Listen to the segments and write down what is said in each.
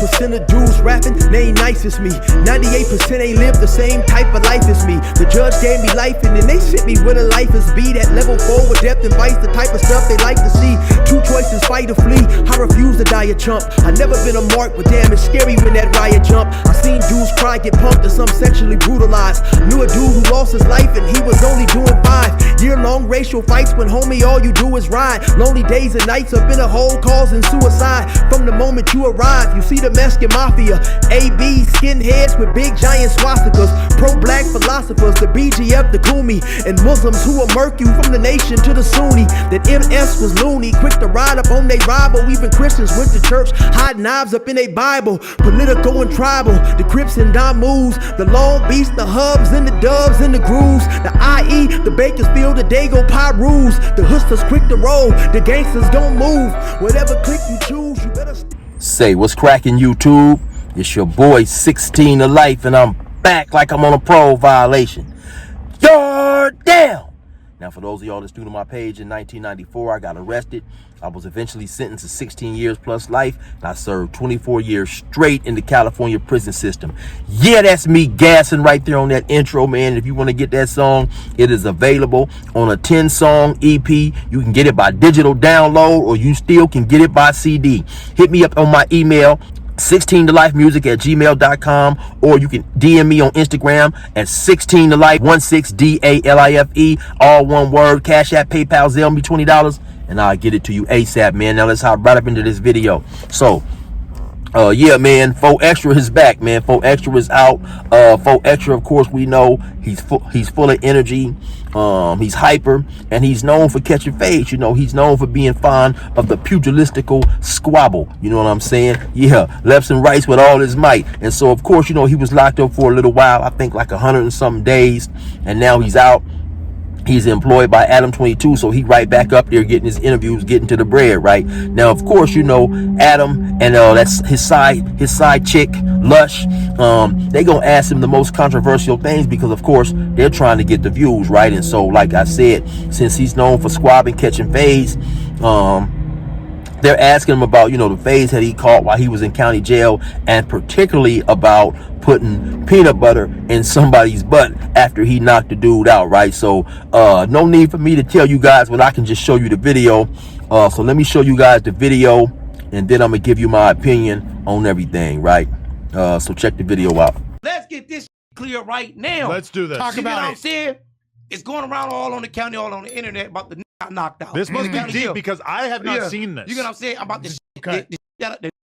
1% of dudes rapping, they ain't nice as me. 98% ain't live the same type of life as me. The judge gave me life and then they sent me where the life is be. That level 4 with depth and vice, the type of stuff they like to see. Two choices, fight or flee. I refuse to die a chump. I never been a mark, but damn, it's scary when that riot jump. I seen dudes cry, get pumped, and some sexually brutalized. Knew a dude who lost his life and he was only doing 5 year-long racial fights when homie all you do is ride. Lonely days and nights up in a hole causing suicide. From the moment you arrive, you see the Mexican mafia, AB skinheads with big giant swastikas, pro-black philosophers, the BGF, the Kumi, and Muslims who will murk you from the nation to the Sunni. That MS was loony, quick to ride up on they rival. Even Christians went to church, hide knives up in a Bible. Political and tribal, the Crips and Damus, the Long Beach, the Hubs and the Dubs and the Grooves, the IE, the Bakersfield, the Dago Pyrus, the hustlers quick to roll, the gangsters don't move. Whatever click you choose, you better say what's cracking, YouTube. It's your boy 16 to life, and I'm back like I'm on a pro violation. Yard down. Now, for those of y'all that's new to my page, in 1994, I got arrested. I was eventually sentenced to 16 years plus life, and I served 24 years straight in the California prison system. Yeah, that's me gassing right there on that intro, man. If you want to get that song, it is available on a 10-song EP. You can get it by digital download, or you still can get it by CD. Hit me up on my email, 16tolife@gmail.com, or you can DM me on Instagram at 16tolife, 16DALIFE, all one word. Cashapp, PayPal, Zelle me $20, and I'll get it to you ASAP, man. Now let's hop right up into this video. So yeah, man, 4 Extra is back, man. 4 Extra is out. 4 Extra, of course, we know he's full of energy. He's hyper, and he's known for catching fades. You know, he's known for being fond of the pugilistical squabble. You know what I'm saying? Yeah, lefts and rights with all his might. And so, of course, you know, he was locked up for a little while. I think like 100 and some days, and now he's out. He's employed by Adam 22, so he right back up there getting his interviews, getting to the bread, right? Now, of course, you know, Adam and that's his side chick, Lush, they gonna ask him the most controversial things because, of course, they're trying to get the views, right? And so, like I said, since he's known for squabbing, catching fades, they're asking him about, you know, the fades that he caught while he was in county jail, and particularly about putting peanut butter in somebody's butt after he knocked the dude out, right? So no need for me to tell you guys when I can just show you the video. So let me show you guys the video, and then I'm gonna give you my opinion on everything, right? So check the video out. Let's get this clear right now. Let's do this. Talk about what I'm saying? It's going around all on the county, all on the internet about the knocked out. This must be deep because I have not seen this. You know what I'm saying about the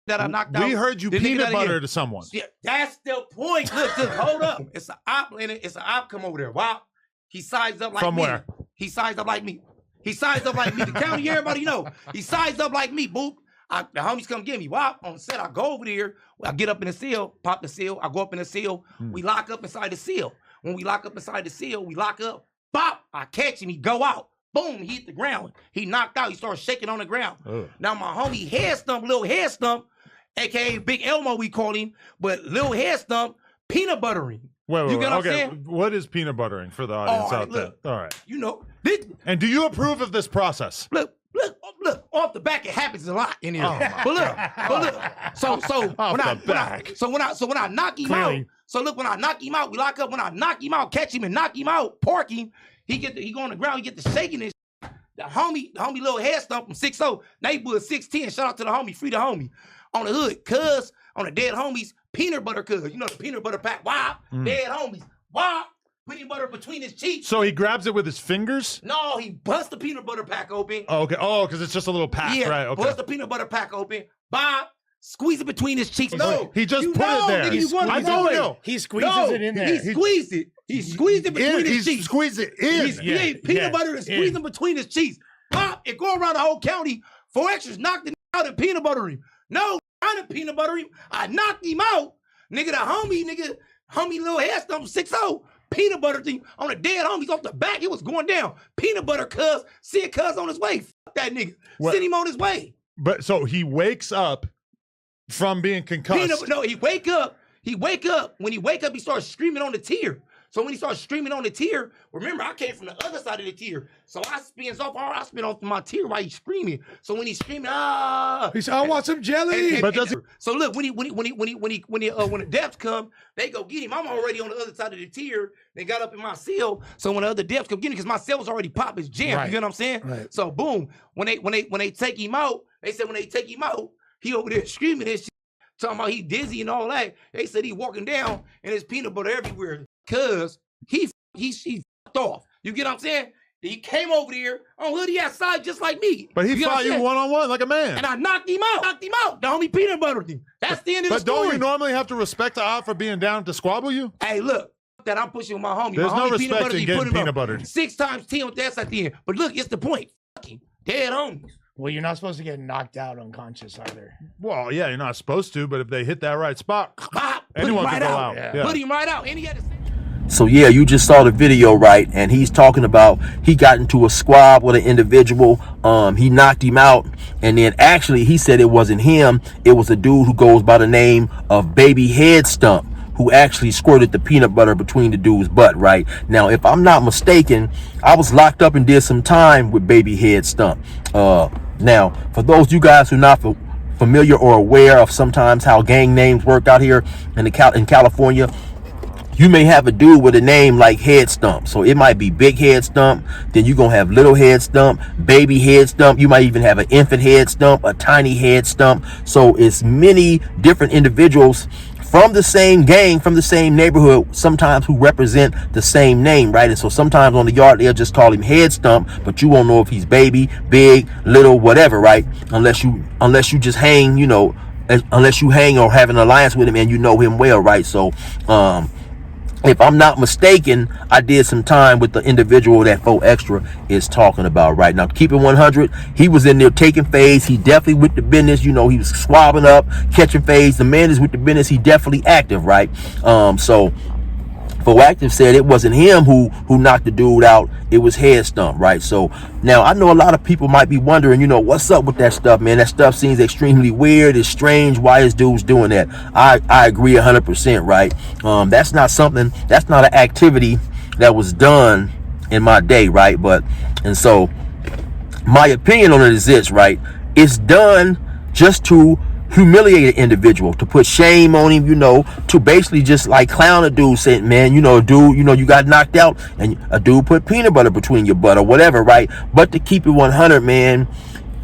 that I knocked out. We heard you peanut butter to someone. Yeah, that's the point. Look, hold up. It's an op in it. It's an op come over there. Wow. He sized up like From me. where? He sized up like me. He sized up like me. The county, everybody know. He sized up like me, boop. The homies come get me. Wow. On set, I go over there. I get up in the cell, pop the cell. I go up in the cell. We lock up inside the cell. When we lock up inside the cell, we lock up. Bop. I catch him. He go out. Boom, he hit the ground. He knocked out. He started shaking on the ground. Now my homie Head Stump, Lil Head Stump, a.k.a. Big Elmo, we call him, but Lil Head Stump, peanut buttering. Wait, you get what I'm saying? What is peanut buttering for the audience out there? All right. You know. And do you approve of this process? Look, off the back, it happens a lot in here. But look. So when I knock him out, so look, when I knock him out, we lock up. When I knock him out, catch him and knock him out, park him, he go on the ground, he get the shaking and the homie Little Head Stump from 6'0", neighborhood 6'10". Shout out to the homie, free the homie. On the hood, cuz, on the dead homies, peanut butter cuz. You know the peanut butter pack, why? Dead homies, why? Peanut butter between his cheeks. So he grabs it with his fingers? No, he busts the peanut butter pack open. Oh, okay. Oh, because it's just a little pack, right? Okay. Bust the peanut butter pack open. Bob, squeeze it between his cheeks. No, he just put it there. I don't know. He squeezes it in there. He squeezed it. He squeezed it between his cheeks. He squeezed it in. He peanut butter and squeezed them between his cheeks. Pop, it go around the whole county. 4 Extras knocked the out and peanut butter him. No, I didn't peanut butter him. I knocked him out. Nigga, the homie Little Head Stump 6'0". Peanut butter thing on the dead homies off the back. It was going down. Peanut butter cuz. See a cuz on his way. Fuck that nigga. Send him on his way. But so he wakes up from being concussed. No, he wake up. When he wake up, he starts screaming on the tier. So when he starts streaming on the tier, remember, I came from the other side of the tier. So I spins off, I spin off my tier while he's screaming. So when he's screaming, he said, I want some jelly. So look, when the depths come, they go get him. I'm already on the other side of the tier. They got up in my cell. So when the other depths come get him, because my cell was already popped, it's jammed. Right. You know what I'm saying? Right. So boom, when they take him out, they said when they take him out, he over there screaming and shit, talking about he dizzy and all that. They said he walking down and there's peanut butter everywhere. Cause he fucked off. You get what I'm saying? He came over there on hoodie outside just like me. But he fought you one-on-one like a man. And I knocked him out. The homie peanut butter thing. That's the end of the story. But don't you normally have to respect the op for being down to squabble you? Hey, look, that I'm pushing with my homie. There's my no homie respect in getting peanut butter. 6 times 10 with that's at the end. But look, it's the point. Fucking dead homies. Well, you're not supposed to get knocked out unconscious either. Well, yeah, you're not supposed to, but if they hit that right spot, Pop, anyone can go out. out. Yeah. Put him right out. And he had to. So yeah, you just saw the video, right? And he's talking about he got into a squab with an individual. He knocked him out, and then actually he said it wasn't him. It was a dude who goes by the name of Baby Head Stump, who actually squirted the peanut butter between the dude's butt, right? Now, if I'm not mistaken, I was locked up and did some time with Baby Head Stump. Now, for those of you guys who are not familiar or aware of sometimes how gang names work out here in California, you may have a dude with a name like Head Stump. So it might be Big Head Stump. Then you're going to have Little Head Stump, Baby Head Stump. You might even have an Infant Head Stump, a Tiny Head Stump. So it's many different individuals from the same gang, from the same neighborhood, sometimes who represent the same name, right? And so sometimes on the yard, they'll just call him Head Stump, but you won't know if he's baby, big, little, whatever, right? Unless you just hang, you know, unless you hang or have an alliance with him and you know him well, right? So, if I'm not mistaken, I did some time with the individual that 4 Extra is talking about right now. Keep it 100. He was in there taking phase. He definitely with the business. You know, he was swabbing up, catching phase. The man is with the business. He definitely active, right? So 4 Active said it wasn't him who knocked the dude out. It was Head Stump, right? So now I know a lot of people might be wondering, you know, what's up with that stuff, man? That stuff seems extremely weird. It's strange. Why is dudes doing that? I agree 100%, right? That's not an activity that was done in my day, right? And so my opinion on it is this, right? It's done just to humiliate an individual, to put shame on him, you know, to basically just like clown a dude, saying, man, you know, dude, you know, you got knocked out and a dude put peanut butter between your butt or whatever, right? But to keep it 100, man,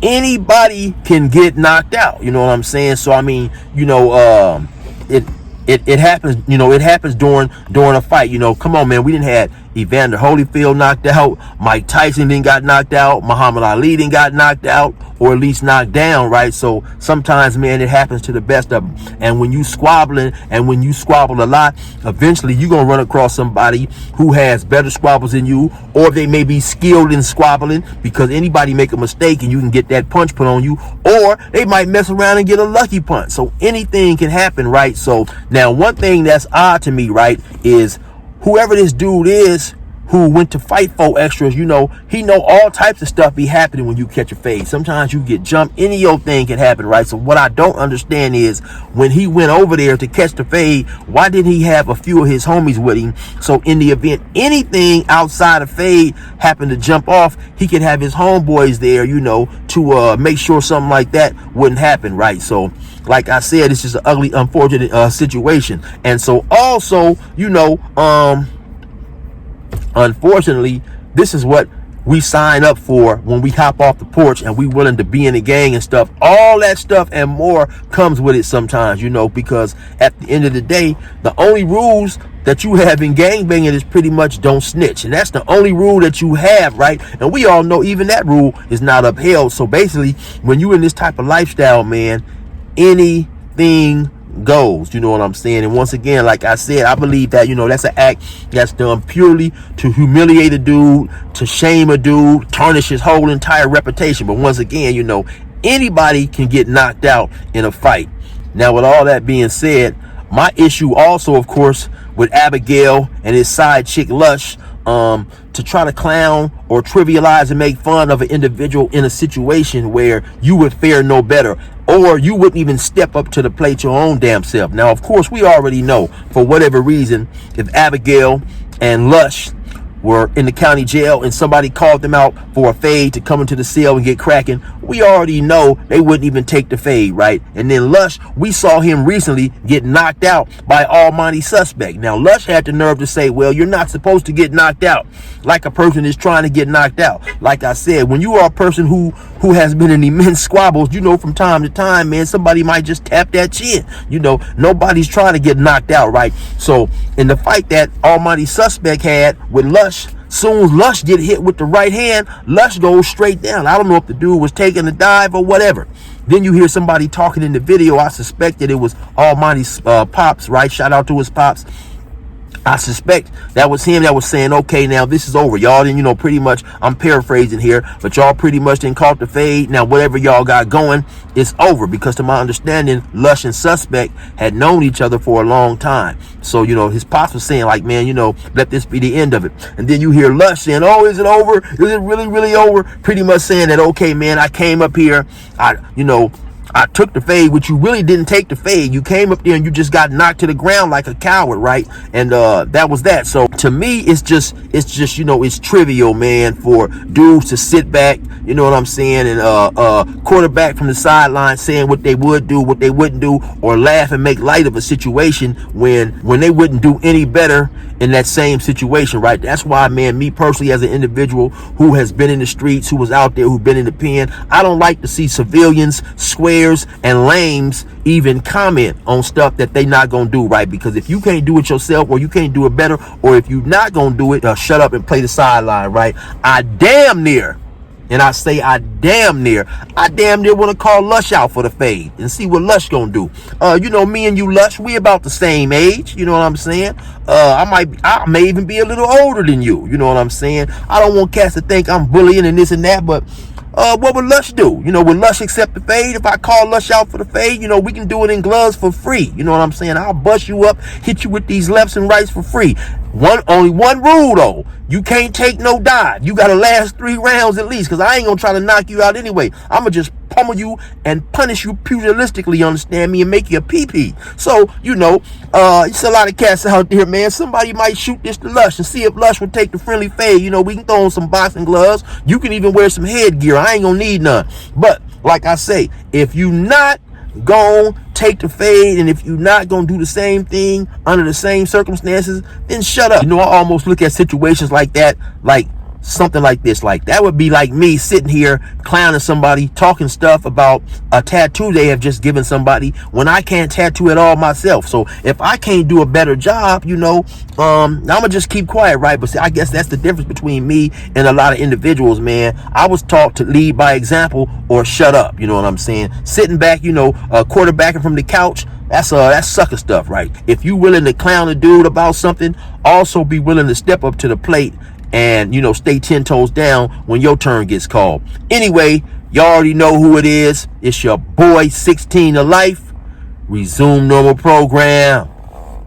anybody can get knocked out, you know what I'm saying? So I mean, you know, it happens, you know, it happens during a fight, you know. Come on, man, we didn't have Evander Holyfield knocked out, Mike Tyson didn't got knocked out, Muhammad Ali didn't got knocked out, or at least knocked down, right? So sometimes, man, it happens to the best of them. And when you squabbling, and when you squabble a lot, eventually you're gonna run across somebody who has better squabbles than you, or they may be skilled in squabbling, because anybody make a mistake and you can get that punch put on you, or they might mess around and get a lucky punch. So anything can happen, right? So now one thing that's odd to me, right, is whoever this dude is who went to fight 4 Extras, you know, he know all types of stuff be happening when you catch a fade. Sometimes you get jumped, any old thing can happen, right? So what I don't understand is when he went over there to catch the fade, why didn't he have a few of his homies with him? So in the event anything outside of fade happened to jump off, he could have his homeboys there, you know, to make sure something like that wouldn't happen, right? So like I said, it's just an ugly, unfortunate situation. And so also, you know, unfortunately, this is what we sign up for when we hop off the porch and we willing to be in a gang and stuff. All that stuff and more comes with it sometimes, you know, because at the end of the day, the only rules that you have in gangbanging is pretty much don't snitch. And that's the only rule that you have, right? And we all know even that rule is not upheld. So basically, when you're in this type of lifestyle, man, anything goes, you know what I'm saying? And once again, like I said, I believe that, you know, that's an act that's done purely to humiliate a dude, to shame a dude, tarnish his whole entire reputation. But once again, you know, anybody can get knocked out in a fight. Now, with all that being said, my issue also, of course, with Abigail and his side chick Lush, to try to clown or trivialize and make fun of an individual in a situation where you would fare no better, or you wouldn't even step up to the plate your own damn self. Now, of course, we already know, for whatever reason, if Abigail and Lush were in the county jail and somebody called them out for a fade to come into the cell and get cracking, we already know they wouldn't even take the fade, right? And then Lush, we saw him recently get knocked out by almighty suspect. Now, Lush had the nerve to say, well, you're not supposed to get knocked out like a person is trying to get knocked out. Like I said, when you are a person who has been in immense squabbles, you know, from time to time, man, somebody might just tap that chin. You know, nobody's trying to get knocked out, right? So in the fight that almighty suspect had with Lush, soon as Lush get hit with the right hand, Lush goes straight down. I don't know if the dude was taking a dive or whatever. Then you hear somebody talking in the video. I suspect that it was almighty's pops, right? Shout out to his pops. I suspect that was him that was saying, okay, now this is over. Y'all didn't, you know, pretty much, I'm paraphrasing here, but y'all pretty much didn't caught the fade. Now, whatever y'all got going, it's over, because to my understanding, Lush and Suspect had known each other for a long time. So, you know, his pops was saying, like, man, you know, let this be the end of it. And then you hear Lush saying, oh, is it over? Is it really, really over? Pretty much saying that, okay, man, I came up here, I took the fade, which you really didn't take the fade. You came up there and you just got knocked to the ground like a coward, right? And that was that. So to me, it's just, you know, it's trivial, man, for dudes to sit back, you know what I'm saying, and quarterback from the sideline saying what they would do, what they wouldn't do, or laugh and make light of a situation when they wouldn't do any better in that same situation, right? That's why, man, me personally as an individual who has been in the streets, who was out there, who's been in the pen, I don't like to see civilians, squares, and lames even comment on stuff that they not gonna do, right? Because if you can't do it yourself, or you can't do it better, or if you're not gonna do it, shut up and play the sideline, right? I damn near want to call Lush out for the fade and see what Lush gonna do. You know, me and you, Lush, we about the same age. You know what I'm saying? I may even be a little older than you. You know what I'm saying? I don't want cats to think I'm bullying and this and that, but what would Lush do? You know, would Lush accept the fade? If I call Lush out for the fade, you know, we can do it in gloves for free. You know what I'm saying? I'll bust you up, hit you with these lefts and rights for free. Only one rule though. You can't take no dive. You gotta last 3 rounds at least, because I ain't gonna try to knock you out anyway. I'ma just pummel you and punish you pugilistically, you understand me, and make you a pee-pee. So, you know, it's a lot of cats out there, man. Somebody might shoot this to Lush and see if Lush would take the friendly fade. You know, we can throw on some boxing gloves. You can even wear some headgear. I ain't gonna need none. But like I say, if you not gonna take the fade, and if you're not gonna do the same thing under the same circumstances, then shut up. You know, I almost look at situations like that, like something like this. Like, that would be like me sitting here clowning somebody, talking stuff about a tattoo they have just given somebody when I can't tattoo at all myself. So if I can't do a better job, you know, I'm gonna just keep quiet, right? But see, I guess that's the difference between me and a lot of individuals, man. I was taught to lead by example or shut up. You know what I'm saying? Sitting back, you know, quarterbacking from the couch, that's sucker stuff, right? If you willing to clown a dude about something, also be willing to step up to the plate and, you know, stay 10 toes down when your turn gets called. Anyway, y'all already know who it is. It's your boy 16 to life. Resume normal program.